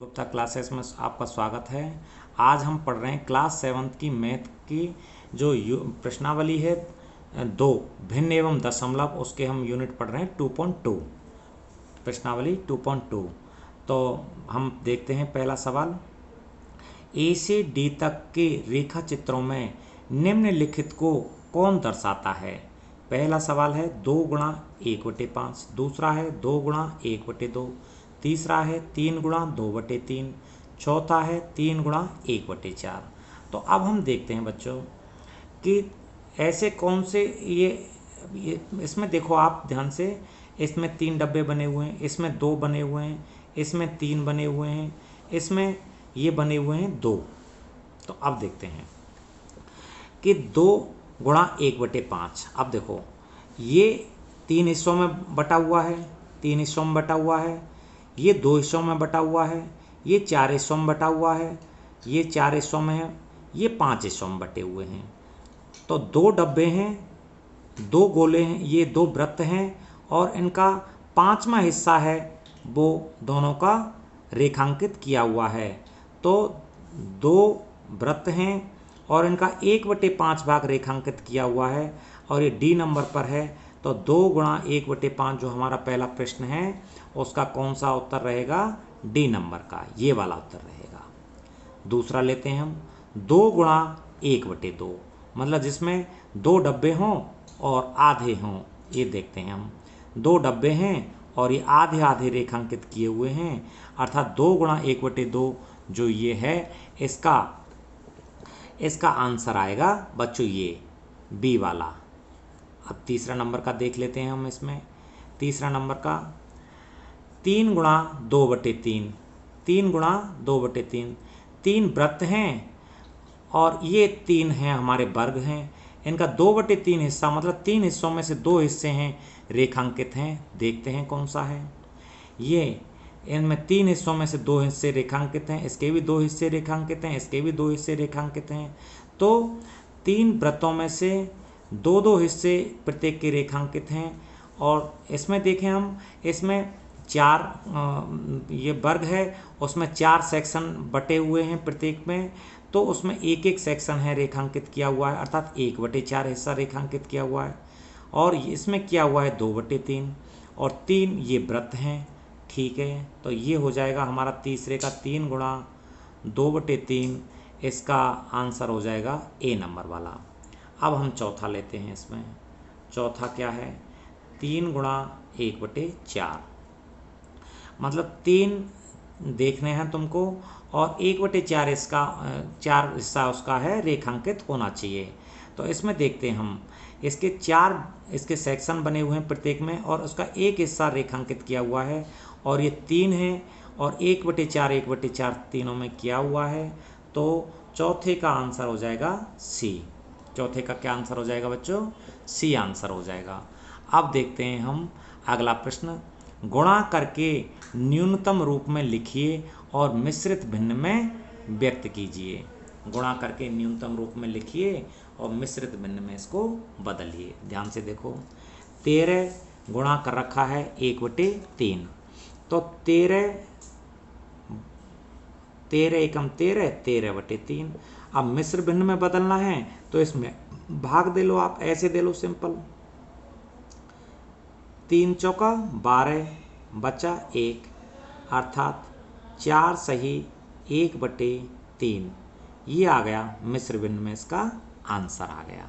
Gupta classes में आपका स्वागत है। आज हम पढ़ रहे हैं क्लास 7 की मैथ की जो प्रश्नावली है दो भिन्न एवं दशमलव, उसके हम यूनिट पढ़ रहे हैं 2.2 प्रश्नावली 2.2। तो हम देखते हैं पहला सवाल। ए से डी तक के रेखा चित्रों में निम्नलिखित को कौन दर्शाता है। पहला सवाल है 2 गुणा 1/5, दूसरा है 2 गुणा 1/2, तीसरा है 3 गुणा 2/3, चौथा है 3 गुणा 1/4। तो अब हम देखते हैं बच्चों कि ऐसे कौन से ये इसमें देखो आप ध्यान से, इसमें 3 डब्बे बने हुए हैं, इसमें 2 बने हुए हैं, इसमें 3 बने हुए हैं, इसमें ये बने हुए हैं 2। तो अब देखते हैं कि 2 गुणा 1/5। अब देखो ये 3 हिस्सों में बटा हुआ है, 3 हिस्सों में बटा हुआ है, ये 2 हिस्सों में बटा हुआ है, ये 4 हिस्सों में बटा हुआ है, ये 4 हिस्सों में है, ये 5 हिस्सों में बटे हुए हैं। तो 2 डब्बे हैं, 2 गोले हैं, ये 2 वृत्त हैं और इनका 5वां हिस्सा है वो दोनों का रेखांकित किया हुआ है। तो 2 वृत्त हैं और इनका 1/5 भाग रेखांकित किया हुआ है और ये डी नंबर पर है। तो 2 गुणा 1/5 जो हमारा पहला प्रश्न है उसका कौन सा उत्तर रहेगा, डी नंबर का, ये वाला उत्तर रहेगा। दूसरा लेते हैं हम 2 गुणा 1/2, मतलब जिसमें 2 डब्बे हों और आधे हों। ये देखते हैं हम 2 डब्बे हैं और ये आधे आधे रेखांकित किए हुए हैं, अर्थात 2 गुणा 1/2 जो ये है इसका आंसर आएगा बच्चों ये बी वाला। अब तीसरा नंबर का देख लेते हैं हम। इसमें तीसरा नंबर का 3 गुणा 2/3, 3 गुणा 2/3, 3 वृत्त हैं और ये 3 हैं हमारे वर्ग हैं। इनका 2/3 हिस्सा, मतलब 3 हिस्सों में से 2 हिस्से हैं रेखांकित हैं। देखते हैं कौन सा है ये। इनमें 3 हिस्सों में से 2 हिस्से रेखांकित हैं, इसके भी 2 हिस्से रेखांकित हैं, इसके भी 2 हिस्से रेखांकित हैं। तो 3 वृत्तों में से 2-2 हिस्से प्रत्येक के रेखांकित हैं। और इसमें देखें हम, इसमें 4 ये वर्ग है, उसमें 4 सेक्शन बटे हुए हैं प्रत्येक में। तो उसमें एक एक सेक्शन है रेखांकित किया हुआ है, अर्थात 1/4 हिस्सा रेखांकित किया हुआ है। और इसमें किया हुआ है 2/3 और 3 ये वृत्त हैं। ठीक है, तो ये हो जाएगा हमारा तीसरे का 3 गुणा 2/3, इसका आंसर हो जाएगा ए नंबर वाला। अब हम चौथा लेते हैं। इसमें चौथा क्या है, 3 गुणा 1/4, मतलब 3 देखने हैं तुमको और 1/4 इसका 4 हिस्सा उसका है रेखांकित होना चाहिए। तो इसमें देखते हैं हम, इसके 4 इसके सेक्शन बने हुए हैं प्रत्येक में और उसका एक हिस्सा रेखांकित किया हुआ है और ये 3 है और 1/4 1/4 तीनों में किया हुआ है। तो चौथे का आंसर हो जाएगा सी। चौथे का क्या आंसर हो जाएगा बच्चों, सी आंसर हो जाएगा। अब देखते हैं हम अगला प्रश्न। गुणा करके न्यूनतम रूप में लिखिए और मिश्रित भिन्न में व्यक्त कीजिए। गुणा करके न्यूनतम रूप में लिखिए और मिश्रित भिन्न में इसको बदलिए। ध्यान से देखो, 13 गुणा कर रखा है 1/3, तो 13 एकम 13, 13/3। अब मिश्र भिन्न में बदलना है तो इसमें भाग दे लो, आप ऐसे दे लो सिंपल, 3 चौका 12 बचा 1, अर्थात 4 सही 1/3। ये आ गया मिश्र भिन्न में, इसका आंसर आ गया।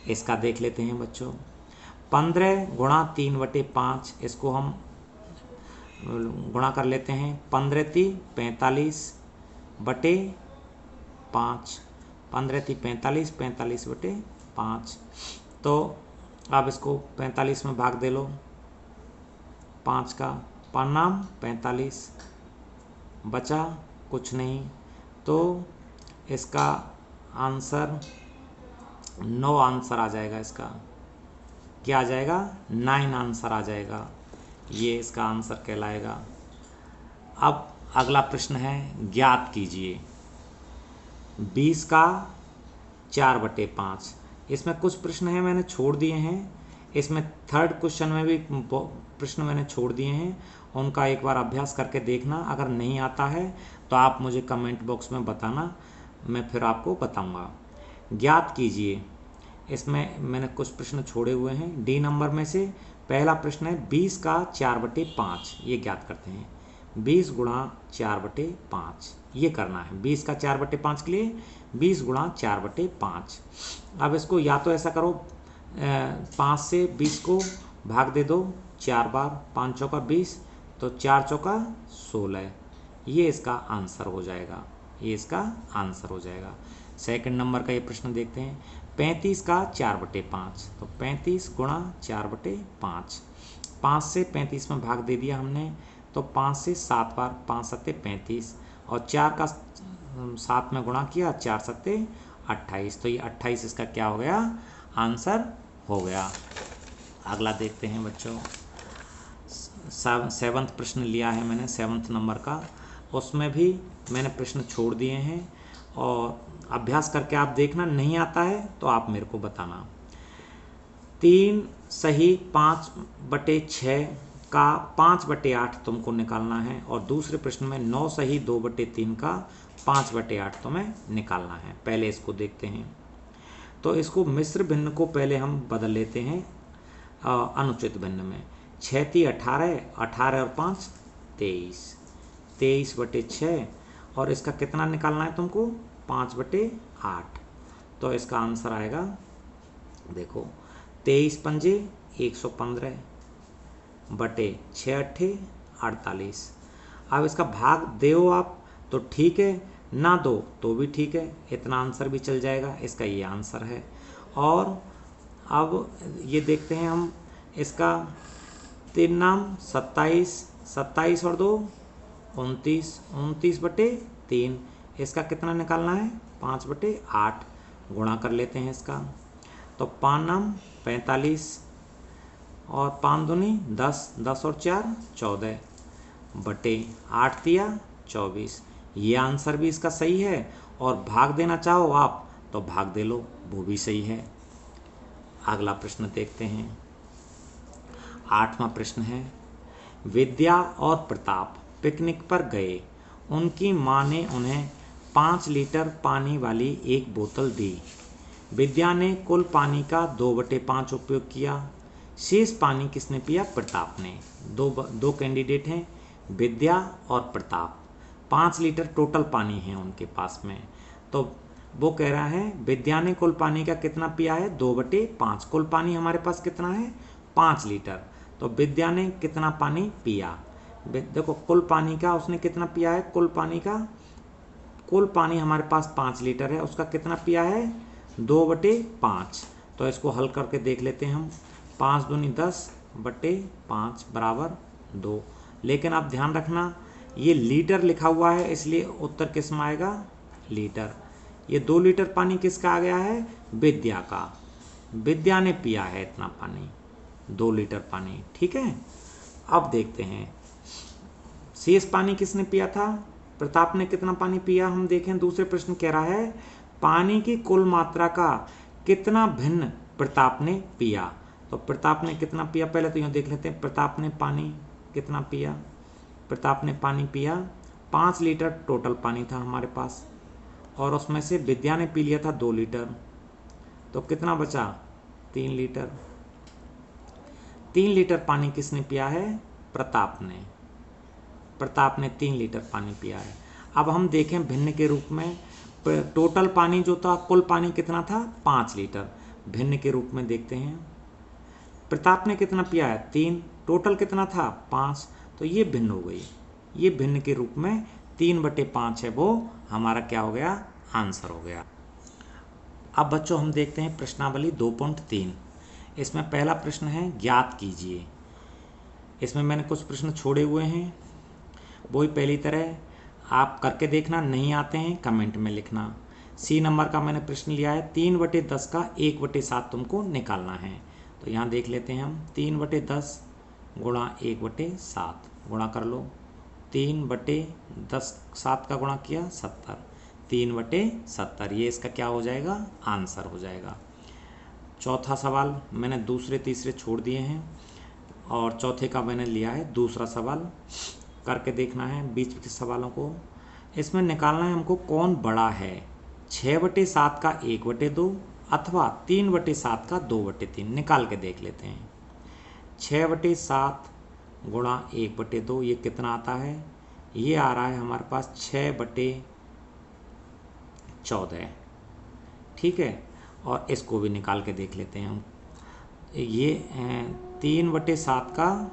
इसका देख लेते हैं बच्चों, 15 गुणा 3/5, इसको हम गुणा कर लेते हैं। 15 45/5, 15 45, 45/5। तो अब इसको 45 में भाग दे लो, 5 का परिणाम 45, बचा कुछ नहीं। तो इसका आंसर 9 आंसर आ जाएगा। इसका क्या आ जाएगा, 9 आंसर आ जाएगा, ये इसका आंसर कहलाएगा। अब अगला प्रश्न है, ज्ञात कीजिए 20 का 4/5। इसमें कुछ प्रश्न हैं मैंने छोड़ दिए हैं, इसमें थर्ड क्वेश्चन में भी प्रश्न मैंने छोड़ दिए हैं उनका एक बार अभ्यास करके देखना। अगर नहीं आता है तो आप मुझे कमेंट बॉक्स में बताना, मैं फिर आपको बताऊंगा। ज्ञात कीजिए, इसमें मैंने कुछ प्रश्न छोड़े हुए हैं। डी नंबर में से पहला प्रश्न है 20 का 4/5, ये ज्ञात करते हैं। 20 गुणा 4/5 ये करना है। 20 का 4/5 के लिए 20 गुणा 4/5। अब इसको या तो ऐसा करो, 5 से 20 को भाग दे दो 4 बार, 5 चौका 20, तो 4 चौका 16, ये इसका आंसर हो जाएगा। ये इसका आंसर हो जाएगा। सेकंड नंबर का ये प्रश्न देखते हैं। 35 का 4/5, तो 35 गुणा 4/5। 5 से 35 में भाग दे दिया हमने, तो 5 से 7 बार, 5 सत्ते 35, और 4 का 7 में गुणा किया, 4 सत्ते 28, तो ये 28 इसका क्या हो गया, आंसर हो गया। अगला देखते हैं बच्चों। 7वां प्रश्न लिया है मैंने, 7वां नंबर का। उसमें भी मैंने प्रश्न छोड़ दिए हैं, और अभ्यास करके आप देखना। नहीं आता है तो आप मेरे को बताना। 3 सही 5/6 का 5/8 तुमको निकालना है, और दूसरे प्रश्न में 9 सही 2/3 का 5/8 तुम्हें निकालना है। पहले इसको देखते हैं। तो इसको मिश्र भिन्न को पहले हम बदल लेते हैं अनुचित भिन्न में। 6 18, 18 और 5 23, 23/6, और इसका कितना निकालना है तुमको, 5/8। तो इसका आंसर आएगा, देखो 23 पंजे 115 बटे 6 अट्ठे 48। अब इसका भाग दो आप तो ठीक है, ना दो तो भी ठीक है, इतना आंसर भी चल जाएगा। इसका ये आंसर है। और अब ये देखते हैं हम इसका 3 नाम 27, 27 और 2 29, 29/3। इसका कितना निकालना है, 5/8। गुणा कर लेते हैं इसका, तो 5 नाम 45, और 5 दूनी 10, 10 और 4 14 बटे 8 दिया 24। ये आंसर भी इसका सही है। और भाग देना चाहो आप तो भाग दे लो, वो भी सही है। अगला प्रश्न देखते हैं। 8वां प्रश्न है, विद्या और प्रताप पिकनिक पर गए। उनकी माँ ने उन्हें 5 लीटर पानी वाली एक बोतल दी। विद्या ने कुल पानी का 2/5 उपयोग किया। शेष पानी किसने पिया, प्रताप ने। दो कैंडिडेट हैं, विद्या और प्रताप। 5 लीटर टोटल पानी है उनके पास में। तो वो कह रहा है विद्या ने कुल पानी का कितना पिया है, 2/5। कुल पानी हमारे पास कितना है, 5 लीटर। तो विद्या ने कितना पानी पिया, देखो कुल पानी का उसने कितना पिया है, कुल पानी हमारे पास 5 लीटर है, उसका कितना पिया है, 2/5। तो इसको हल करके देख लेते हैं हम। 5 दूनी 10/5 बराबर 2। लेकिन आप ध्यान रखना ये लीटर लिखा हुआ है, इसलिए उत्तर किस में आएगा, लीटर। ये 2 लीटर पानी किसका आ गया है, विद्या का। विद्या ने पिया है इतना पानी, 2 लीटर पानी, ठीक है। अब देखते हैं शेष पानी किसने पिया था, प्रताप ने कितना पानी पिया। हम देखें दूसरे प्रश्न कह रहा है पानी की कुल मात्रा का कितना भिन्न प्रताप ने पिया। तो प्रताप ने कितना पिया, पहले तो यहाँ देख लेते हैं प्रताप ने पानी कितना पिया। प्रताप ने पानी पिया 5 लीटर टोटल पानी था हमारे पास, और उसमें से विद्या ने पी लिया था 2 लीटर। तो कितना बचा, 3 लीटर। 3 लीटर पानी किसने पिया है, प्रताप ने। प्रताप ने 3 लीटर पानी पिया है। अब हम देखें भिन्न के रूप में, टोटल पानी जो था, कुल पानी कितना था, 5 लीटर। भिन्न के रूप में देखते हैं प्रताप ने कितना पिया है, 3, टोटल कितना था, 5। तो ये भिन्न हो गई, ये भिन्न के रूप में 3/5 है, वो हमारा क्या हो गया, आंसर हो गया। अब बच्चों हम देखते हैं प्रश्नावली 2.3। इसमें पहला प्रश्न है ज्ञात कीजिए। इसमें मैंने कुछ प्रश्न छोड़े हुए हैं, वही पहली तरह आप करके देखना। नहीं आते हैं कमेंट में लिखना। सी नंबर का मैंने प्रश्न लिया है 3/10 का 1/7 तुमको निकालना है। तो यहाँ देख लेते हैं हम, 3/10 गुणा 1/7 गुणा कर लो। 3/10 7 का गुणा किया 70, 3/70, ये इसका क्या हो जाएगा, आंसर हो जाएगा। चौथा सवाल मैंने दूसरे तीसरे छोड़ दिए हैं, और चौथे का मैंने लिया है दूसरा सवाल। करके देखना है बीच के सवालों को। इसमें निकालना है हमको कौन बड़ा है, 6/7 का 1/2 अथवा 3/7 का 2/3। निकाल के देख लेते हैं। 6/7 गुणा 1/2 ये कितना आता है, ये आ रहा है हमारे पास 6/14। ठीक है, और इसको भी निकाल के देख लेते हैं हम। ये 3/7 का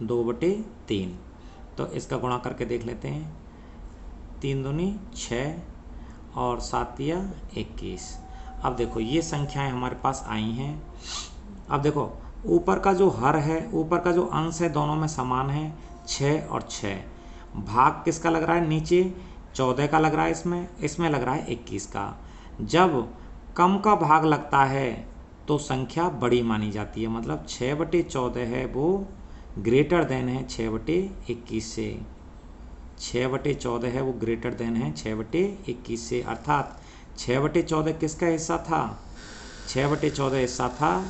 2/3, तो इसका गुणा करके देख लेते हैं। 3 दूनी 6 और 7 या 21। अब देखो ये संख्याएं हमारे पास आई हैं। अब देखो ऊपर का जो हर है, ऊपर का जो अंश है, दोनों में समान है, 6 और 6। भाग किसका लग रहा है, नीचे 14 का लग रहा है, इसमें लग रहा है 21 का। जब कम का भाग लगता है तो संख्या बड़ी मानी जाती है, मतलब 6/14 है वो ग्रेटर देन है 6/21 से। 6/14 है वो ग्रेटर देन है 6/21 से, अर्थात 6/14 किसका हिस्सा था, 6/14 हिस्सा था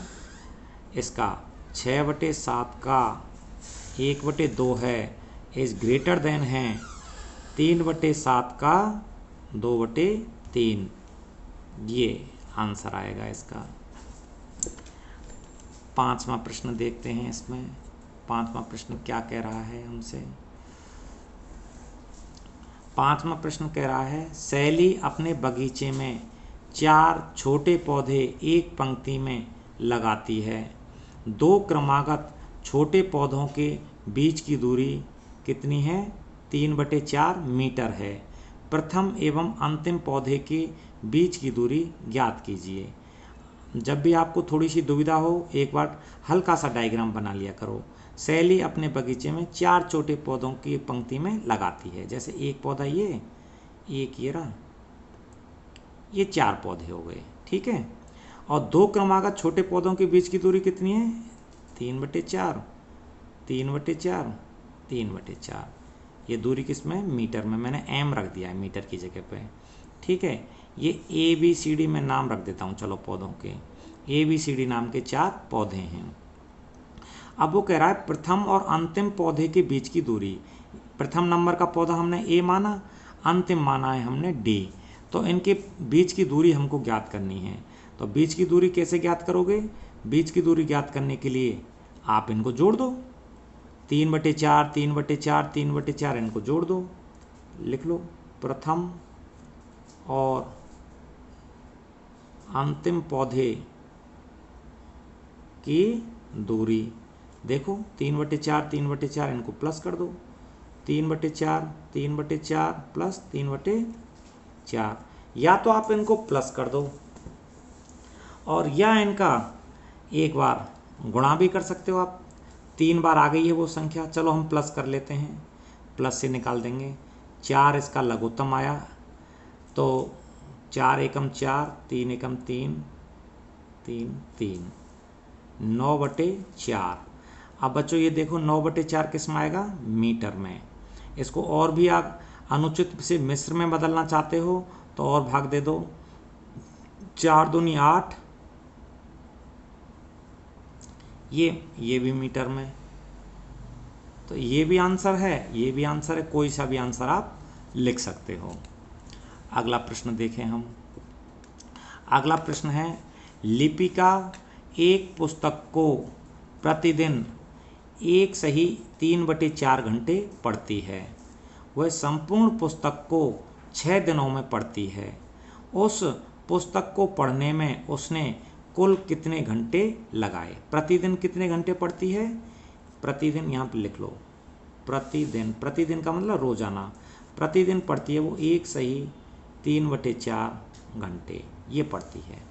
इसका। 6/7 का 1/2 है, इज ग्रेटर देन है 3/7 का 2/3। ये आंसर आएगा इसका। 5वां प्रश्न देखते हैं। इसमें 5वां प्रश्न क्या कह रहा है हमसे। 5वां प्रश्न कह रहा है, शैली अपने बगीचे में 4 छोटे पौधे एक पंक्ति में लगाती है। 2 क्रमागत छोटे पौधों के बीच की दूरी कितनी है, 3/4 मीटर है। प्रथम एवं अंतिम पौधे के बीच की दूरी ज्ञात कीजिए। जब भी आपको थोड़ी सी दुविधा हो, एक बार हल्का सा डायग्राम बना लिया करो। शैली अपने बगीचे में 4 छोटे पौधों की पंक्ति में लगाती है। जैसे एक पौधा ये, एक ये रहा, ये 4 पौधे हो गए, ठीक है। और 2 क्रमागत छोटे पौधों के बीच की दूरी कितनी है, 3/4, 3/4, 3/4। ये दूरी किसमें, मीटर में। मैंने एम रख दिया है मीटर की जगह पे, ठीक है। ये ABCD में नाम रख देता हूँ, चलो पौधों के ABCD नाम के 4 पौधे हैं। अब वो कह रहा है प्रथम और अंतिम पौधे के बीच की दूरी। प्रथम नंबर का पौधा हमने A माना, अंतिम माना है हमने D। तो इनके बीच की दूरी हमको ज्ञात करनी है। तो बीच की दूरी कैसे ज्ञात करोगे, बीच की दूरी ज्ञात करने के लिए आप इनको जोड़ दो, 3/4, 3/4, 3/4, इनको जोड़ दो। लिख लो प्रथम और अंतिम पौधे की दूरी। देखो 3/4, 3/4, इनको प्लस कर दो, 3/4, 3/4 प्लस 3/4। या तो आप इनको प्लस कर दो और या इनका एक बार गुणा भी कर सकते हो आप। 3 बार आ गई है वो संख्या, चलो हम प्लस कर लेते हैं, प्लस से निकाल देंगे। 4 इसका लघुत्तम आया, तो 4 एकम 4, 3 एकम 3, 3, 3, 9/4। अब बच्चों ये देखो 9/4 किस में आएगा, मीटर में। इसको और भी आप अनुचित से मिश्र में बदलना चाहते हो तो और भाग दे दो, 4 दूनी 8, ये भी मीटर में। तो ये भी आंसर है, ये भी आंसर है, कोई सा भी आंसर आप लिख सकते हो। अगला प्रश्न देखें हम। अगला प्रश्न है, लिपिका एक पुस्तक को प्रतिदिन एक सही 3/4 घंटे पढ़ती है। वह संपूर्ण पुस्तक को 6 दिनों में पढ़ती है। उस पुस्तक को पढ़ने में उसने कुल कितने घंटे लगाए। प्रतिदिन कितने घंटे पढ़ती है, प्रतिदिन यहाँ पे लिख लो, प्रतिदिन, प्रतिदिन का मतलब रोजाना। प्रतिदिन पढ़ती है वो एक सही 3/4 घंटे ये पढ़ती है।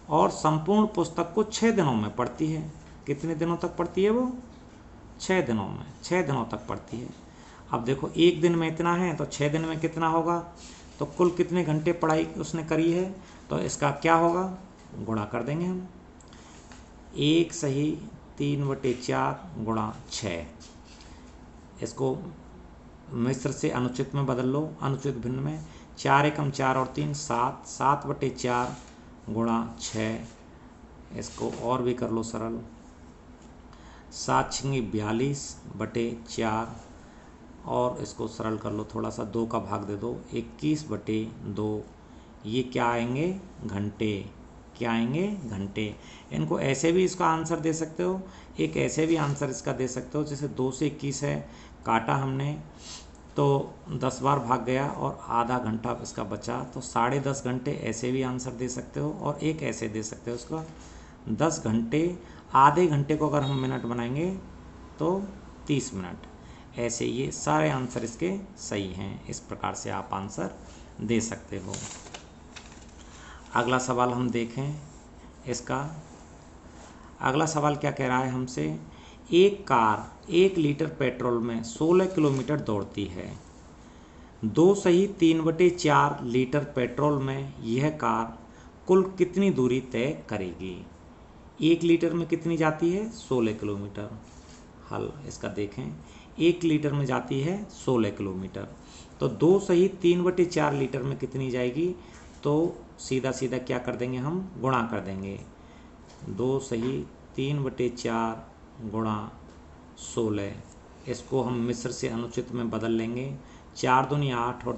और संपूर्ण पुस्तक को 6 दिनों में पढ़ती है। कितने दिनों तक पढ़ती है वो, 6 दिनों में, 6 दिनों तक पढ़ती है। अब देखो एक दिन में इतना है तो 6 दिन में कितना होगा, तो कुल कितने घंटे पढ़ाई उसने करी है, तो इसका क्या होगा, गुणा कर देंगे हम। एक सही 3/4 गुणा 6, इसको मिश्र से अनुचित में बदल लो, अनुचित भिन्न में। 4 एकम 4 और 3 7, 7/4 गुणा 6, इसको और भी कर लो सरल, 7 छिंगे 42/4 और इसको सरल कर लो थोड़ा सा, 2 का भाग दे दो, 21/2। ये क्या आएंगे? घंटे। क्या आएंगे? घंटे। इनको ऐसे भी इसका आंसर दे सकते हो, एक ऐसे भी आंसर इसका दे सकते हो, जैसे 2 से 21 है, काटा हमने तो 10 बार भाग गया और आधा घंटा इसका बचा, तो 10.5 घंटे ऐसे भी आंसर दे सकते हो, और एक ऐसे दे सकते हो इसका 10 घंटे। आधे घंटे को अगर हम मिनट बनाएंगे तो 30 मिनट। ऐसे ये सारे आंसर इसके सही हैं। इस प्रकार से आप आंसर दे सकते हो। अगला सवाल हम देखें इसका। अगला सवाल क्या कह रहा है हमसे? एक कार 1 लीटर पेट्रोल में 16 किलोमीटर दौड़ती है। 2 सही 3/4 लीटर पेट्रोल में यह कार कुल कितनी दूरी तय करेगी? 1 लीटर में कितनी जाती है? 16 किलोमीटर। हल इसका देखें, 1 लीटर में जाती है 16 किलोमीटर, तो 2 सही 3/4 लीटर में कितनी जाएगी? तो सीधा सीधा क्या कर देंगे हम? गुणा कर देंगे। 2 सही 3/4 गुणा 16, इसको हम मिश्र से अनुचित में बदल लेंगे। 4 दूनी 8 और